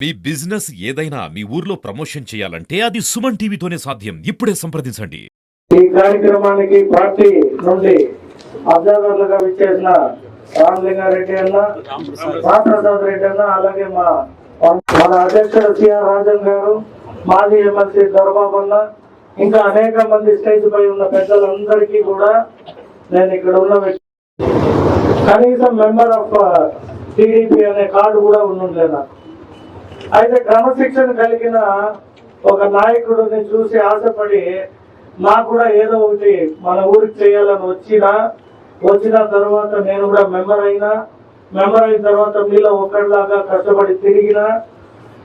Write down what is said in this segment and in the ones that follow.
మీ business ఏదైనా మీ ఊర్లో promotion చేయాలంటే అది సుమన్ టీవీతోనే సాధ్యం. ఇప్పుడే సంప్రదించండి. ఈ కార్యక్రమానికి పార్టీ నుండి అబ్జర్వర్లుగా విచ్చేసిన రామలింగారెడ్డి అన్న, రామప్రసాద్ రెడ్డి అన్న, అలాగే మన అధ్యక్షుడు సిఆర్ రాజన్ గారు, మాజీ ఎమ్మెల్సీ దొరబాబు అన్న, ఇంకా అనేక మంది స్టేజ్ పై ఉన్న పెద్దలందరికీ కూడా నేను ఇక్కడ ఉన్న కనీసం మెంబర్ ఆఫ్ టీడీపీ అనే కార్డు కూడా ఉండుండే నాకు. అయితే క్రమశిక్షణ కలిగిన ఒక నాయకుడిని చూసి ఆశపడి నాకు కూడా ఏదో ఒకటి మన ఊరికి చేయాలని వచ్చిన తర్వాత నేను కూడా మెంబర్ అయిన తర్వాత మీలో ఒకరిలాగా కష్టపడి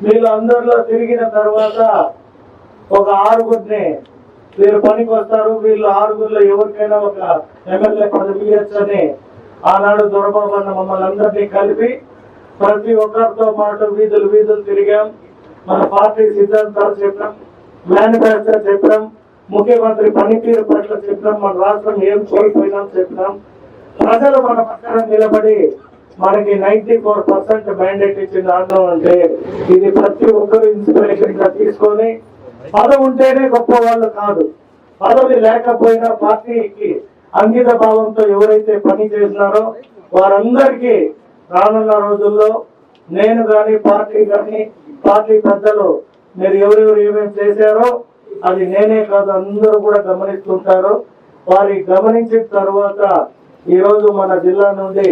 మీలో అందరిలో తిరిగిన తర్వాత ఒక ఆరుగురిని వీరు పనికి వస్తారు, వీళ్ళు ఆరుగురిలో ఎవరికైనా ఒక ఎమ్మెల్యే పదవి ఇవ్వచ్చని ఆనాడు దొరబాబు అన్న మమ్మల్ని అందరినీ కలిపి ప్రతి ఒక్కరితో పాటు వీధులు తిరిగాం. మన పార్టీ సిద్ధాంతాలు చెప్పాం, మేనిఫెస్టో చెప్పాం, ముఖ్యమంత్రి పనితీరు పట్ల చెప్పినాం, మన రాష్ట్రం ఏం కోల్పోయినాం చెప్పినాం. ప్రజలు మన పక్కన నిలబడి మనకి 94% మ్యాండేట్ ఇచ్చిన ఆందోళన అంటే ఇది ప్రతి ఒక్కరు ఇన్స్పిరేషన్ గా తీసుకొని పదవి ఉంటేనే గొప్ప వాళ్ళు కాదు, పదవి లేకపోయినా పార్టీకి అంకిత భావంతో ఎవరైతే పని చేసినారో వారందరికీ రానున్న రోజుల్లో నేను కానీ పార్టీ పెద్దలు మీరు ఎవరెవరు ఏమేమి చేశారో అది నేనే కాదు అందరూ కూడా గమనిస్తుంటారు. వారి గమనించిన తర్వాత ఈరోజు మన జిల్లా నుండి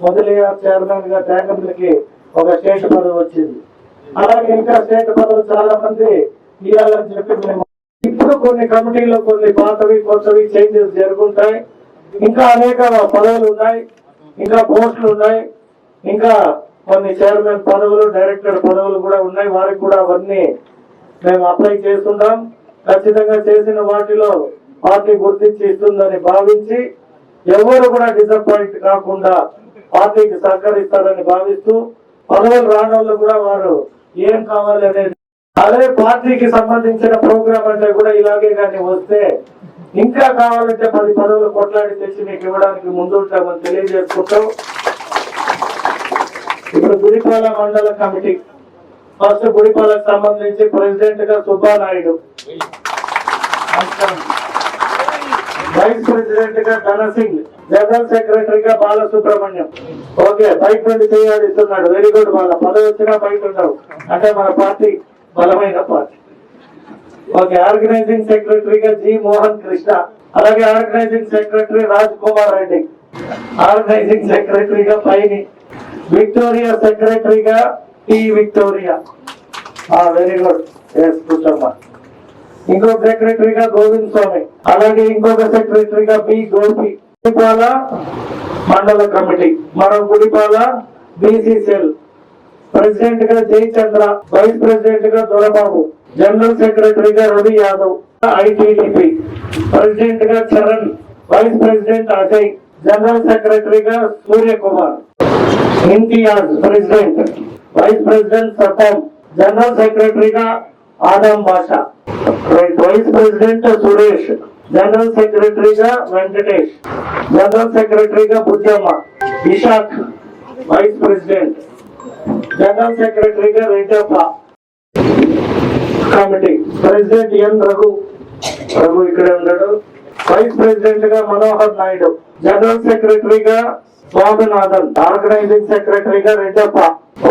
మొదలయ్యార్ చైర్మన్ గా ట్యాంకర్లకి ఒక స్టేట్ పదవి వచ్చింది. అలాగే ఇంకా స్టేట్ పదవులు చాలా మంది ఇవ్వాలని చెప్పి మేము ఇప్పుడు కొన్ని కమిటీలో కొన్ని పాతవి కొత్తవి చేంజెస్ జరుగుంటాయి. ఇంకా అనేక పదవులు ఉన్నాయి, ఇంకా పోస్టులు ఉన్నాయి, ఇంకా కొన్ని చైర్మన్ పదవులు, డైరెక్టర్ పదవులు కూడా ఉన్నాయి. వారికి కూడా అవన్నీ మేము అప్లై చేస్తున్నాం. ఖచ్చితంగా చేసిన వాటిలో పార్టీ గుర్తించి ఇస్తుందని భావించి ఎవరు కూడా డిసప్పాయింట్ కాకుండా పార్టీకి సహకరిస్తారని భావిస్తూ పదవులు రానోళ్ళు కూడా వారు ఏం కావాలి అనేది అదే పార్టీకి సంబంధించిన ప్రోగ్రామ్ అంటే కూడా ఇలాగే కానీ వస్తే ఇంకా కావాలంటే 10 పదవులు కొట్లాడి తెచ్చి మీకు ఇవ్వడానికి ముందుంటామని తెలియజేసుకుంటాం. ఇప్పుడు గుడిపాల మండల కమిటీ ఫస్ట్ గుడిపాలకు సంబంధించి ప్రెసిడెంట్ గా సుబ్బానాయుడు, వైస్ ప్రెసిడెంట్ గా ధనసింగ్, జనరల్ సెక్రటరీగా బాలసుబ్రహ్మణ్యం. ఓకే, బయట నుండి చేయాడిస్తున్నాడు, వెరీ గుడ్. వాళ్ళ పదవి వచ్చినా బయట ఉండవు అంటే మన పార్టీ బలమైన పార్టీ. ఓకే, ఆర్గనైజింగ్ సెక్రటరీగా జి మోహన్ కృష్ణ, అలాగే organizing secretary Raj Kumar Reddy, organizing సెక్రటరీగా పైని, విక్టోరియా సెక్రటరీగా టి విక్టోరియా, వెరీ గుడ్, కూర్చోమ్మా. ఇంకొక సెక్రటరీగా గోవింద్ స్వామి, అలాగే ఇంకొక సెక్రటరీగా బి గోపి. గుడిపాల మండల కమిటీ మరో గుడిపాల బీసీసీఎల్ ప్రెసిడెంట్ గా జయచంద్ర, వైస్ ప్రెసిడెంట్ గా దొరబాబు, జనరల్ సెక్రటరీగా రవి యాదవ్, ఐటీడీపీ ప్రెసిడెంట్ గా Charan, vice president Ajay, general సెక్రటరీగా Suryakumar, Imtiaz president, vice president సతం, జనరల్ సెక్రటరీగా Adam Basha, vice president Suresh, general సెక్రటరీగా వెంకటేష్, జనరల్ సెక్రటరీగా Buddhamma, Ishaq vice president, general సెక్రటరీగా Reddappa. Committee president N Raghu ఇక్కడే ఉన్నాడు, వైస్ ప్రెసిడెంట్ గా మనోహర్ నాయుడు, జనరల్ సెక్రటరీగా స్వామినాథన్, ఆర్గనైజింగ్ సెక్రటరీగా Reddappa.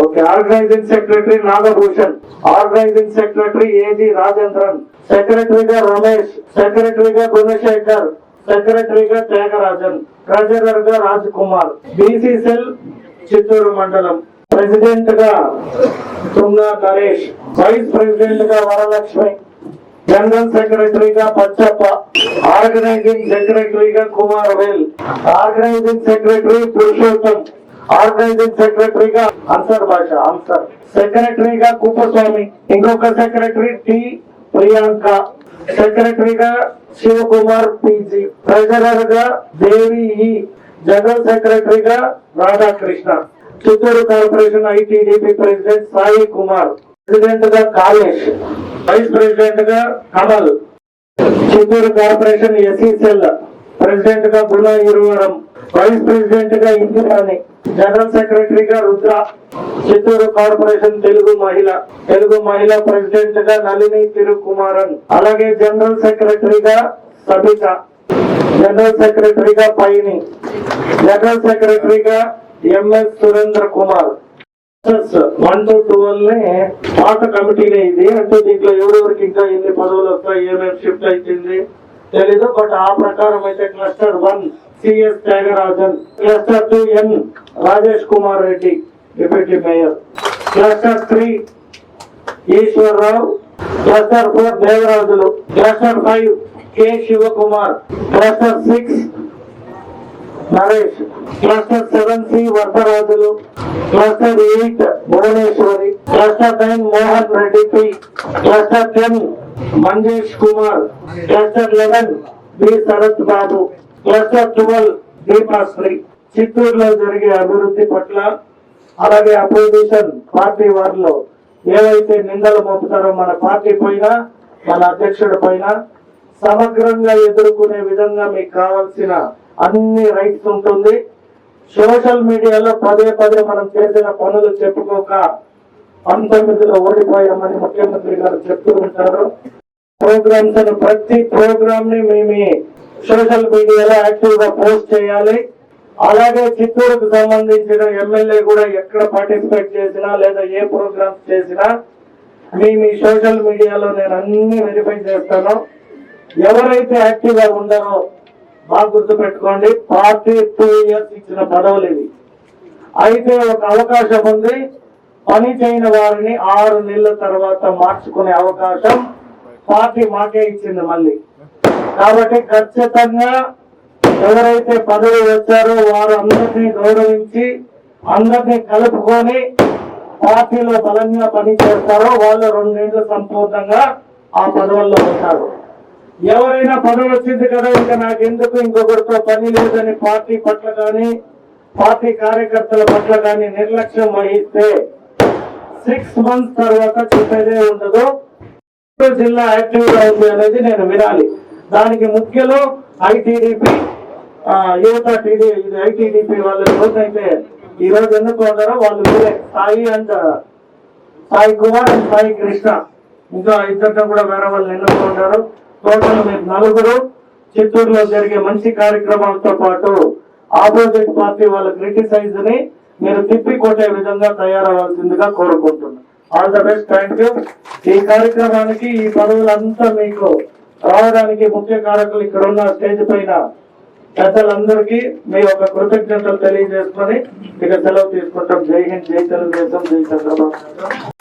Okay, organizing secretary Nagabhushan, organizing secretary AG Rajendran, సెక్రటరీగా రమేష్, సెక్రటరీగా గుణశేఖర్, సెక్రటరీగా త్యాగరాజన్, ట్రెజరర్ గా రాజ్ కుమార్. బీసీసీఎల్ చిత్తూరు మండలం ప్రెసిడెంట్ గా తుంగా నరేష్, వైస్ ప్రెసిడెంట్ గా వరలక్ష్మి, జనరల్ సెక్రటరీగా పచ్చప్ప, ఆర్గనైజింగ్ సెక్రటరీగా కుమారవేల్, ఆర్గనైజింగ్ సెక్రటరీ పురుషోత్తం, ఆర్గనైజింగ్ సెక్రటరీగా అన్సర్ భాష, సెక్రటరీగా కుప్పస్వామి, ఇంకొక సెక్రటరీ టి ప్రియాంక, సెక్రటరీగా శివకుమార్ పిజి, ట్రెజరర్ గా దేవి, జనరల్ సెక్రటరీగా Radhakrishna. Chittoor corporation ITDP president Sai Kumar, president గా కాళేష్, వైస్ ప్రెసిడెంట్ గా కమల్. చిత్తూరు కార్పొరేషన్ ఎస్ఈసెల్ ప్రెసిడెంట్ గా గుణ ఇరువరం, వైస్ ప్రెసిడెంట్ గా ఇందిరాని, జనరల్ సెక్రటరీగా రుద్ర, చిత్తూరు కార్పొరేషన్ తెలుగు మహిళ ప్రెసిడెంట్ గా నళిని తిరుకుమారన్, అలాగే జనరల్ సెక్రటరీగా సబిత, జనరల్ సెక్రటరీగా పైని, జనరల్ సెక్రటరీగా ఎంఎస్ సురేంద్ర కుమార్. 1 to 12 పాత కమిటీనే ఇది. అంటే దీంట్లో ఎవరెవరికి ఇంకా ఎన్ని పదవులు వస్తాయి, ఏమేమి షిఫ్ట్ అవుతుంది తెలీదు. బట్ ఆ ప్రకారం అయితే cluster 1 CS Thyagarajan, cluster 2 N Rajesh Kumar Reddy deputy mayor, cluster 3 Eswararao, cluster 4 Devarajulu, cluster 5 K Sivakumar, cluster 6 Naresh, cluster 7 C Varadarajulu, cluster 8 Bhuvaneswari, cluster 9 Mohan Reddy P, cluster 10 Manjesh Kumar, cluster 11 B Sarath Babu, cluster 12 Deepasri. చిత్తూరులో జరిగే అభివృద్ధి పట్ల అలాగే అపోజిషన్ పార్టీ వారిలో ఏవైతే నిందలు మోపుతారో మన పార్టీ పైన, మన అధ్యక్షుడి పైన సమగ్రంగా ఎదుర్కొనే విధంగా మీకు కావాల్సిన అన్ని రైట్స్ ఉంటుంది. సోషల్ మీడియాలో పదే మనం చేసిన పనులు చెప్పుకోక 19లో ఓడిపోయామని ముఖ్యమంత్రి గారు చెప్తూ ఉంటారు. ప్రోగ్రామ్స్ ప్రతి ప్రోగ్రామ్ ని మేము సోషల్ మీడియాలో యాక్టివ్ గా పోస్ట్ చేయాలి. అలాగే చిత్తూరుకు సంబంధించిన ఎమ్మెల్యే కూడా ఎక్కడ పార్టిసిపేట్ చేసినా లేదా ఏ ప్రోగ్రామ్స్ చేసినా మీ సోషల్ మీడియాలో నేను అన్ని వెరిఫై చేస్తాను. ఎవరైతే యాక్టివ్ గా ఉండరో బాగా గుర్తు పెట్టుకోండి, పార్టీ 2 years ఇచ్చిన పదవులు ఇవి. అయితే ఒక అవకాశం ఉంది, పని చేయని వారిని 6 నెలల తర్వాత మార్చుకునే అవకాశం పార్టీ మాకే ఇచ్చింది మళ్ళీ. కాబట్టి ఖచ్చితంగా ఎవరైతే పదవి వచ్చారో వారు అందరినీ గౌరవించి అందరినీ కలుపుకొని పార్టీలో బలంగా పని చేస్తారో వాళ్ళు 2 ఏళ్ళు సంపూర్ణంగా ఆ పదవుల్లో ఉంటారు. ఎవరైనా పదవి వచ్చింది కదా ఇంకా నాకెందుకు ఇంకొకరితో పని లేదని పార్టీ పట్ల కానీ పార్టీ కార్యకర్తల పట్ల కానీ నిర్లక్ష్యం వహిస్తే 6 months తర్వాత చెప్పేదే ఉండదు. జిల్లా యాక్టివ్ గా ఉంది అనేది నేను వినాలి. దానికి ముఖ్యలో ఐటీడీపీ యువత ఐటీడీపీ వాళ్ళు ఎవరినైతే ఈ రోజు ఎన్నుకున్నారో వాళ్ళు మీరే సాయి కుమార్ అండ్ సాయి కృష్ణ, ఇంకా ఇద్దరితో కూడా వేరే వాళ్ళు ఎన్నుకుంటారు. టోటల్ మీరు 4 చిత్తూరులో జరిగే మంచి కార్యక్రమాలతో పాటు ఆపోజిట్ పార్టీ వాళ్ళ క్రిటిసైజ్ ని మీరు తిప్పి కొట్టే విధంగా తయారవ్వాల్సిందిగా కోరుకుంటున్నాను. All the best, thank you. ఈ కార్యక్రమానికి ఈ పదవులంతా మీకు రావడానికి ముఖ్య కారకులు ఇక్కడ ఉన్న స్టేజ్ పైన పెద్దలందరికీ మీ యొక్క కృతజ్ఞతలు తెలియజేసుకొని ఇక సెలవు తీసుకుంటాం. జై హింద్, జై తెలుగుదేశం, జై చంద్రబాబు నాయుడు.